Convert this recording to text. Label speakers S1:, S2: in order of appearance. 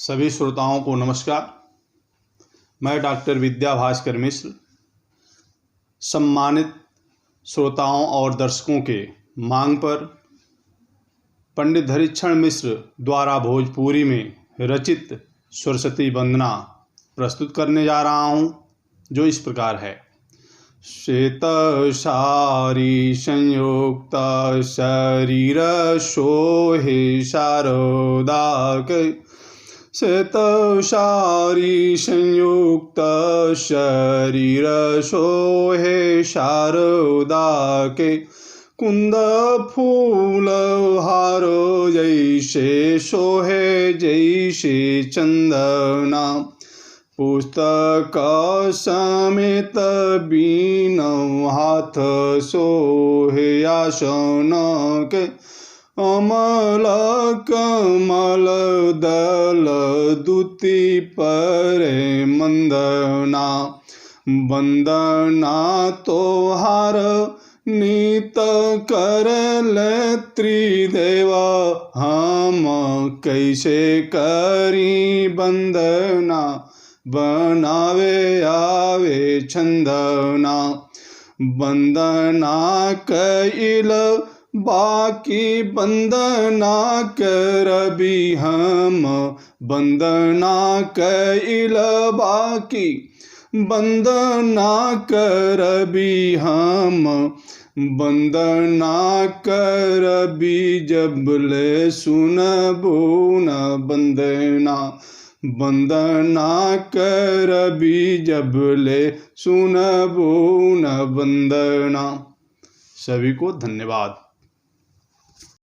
S1: सभी श्रोताओं को नमस्कार। मैं डॉक्टर विद्या भास्कर मिश्र सम्मानित श्रोताओं और दर्शकों के मांग पर पंडित धरीक्षण मिश्र द्वारा भोजपुरी में रचित सरस्वती वंदना प्रस्तुत करने जा रहा हूँ, जो इस प्रकार है। श्वेत सारी संयुक्त शरीर सोहे शारदा के, श्वेत सारी संयुक्त शरीर सोहे शारदा के, कुंद फूल हार जैसे सोहे जैसे चंदना, पुस्तक समेत बीन हाथ सोहे आसन के, अमल कमल दल दूती परे मंदना, वंदना तोहार नित कर ले त्रिदेव, हम कैसे करी वंदना, बनावे आवे छंदना, वंदना कैल बाकी वंदना करबी हम, वंदना कैल बाकी वंदना करबी हम, वंदना करबी जबले सुनबो न वंदना, वंदना करबी जबले सुनबो न वंदना। सभी को धन्यवाद।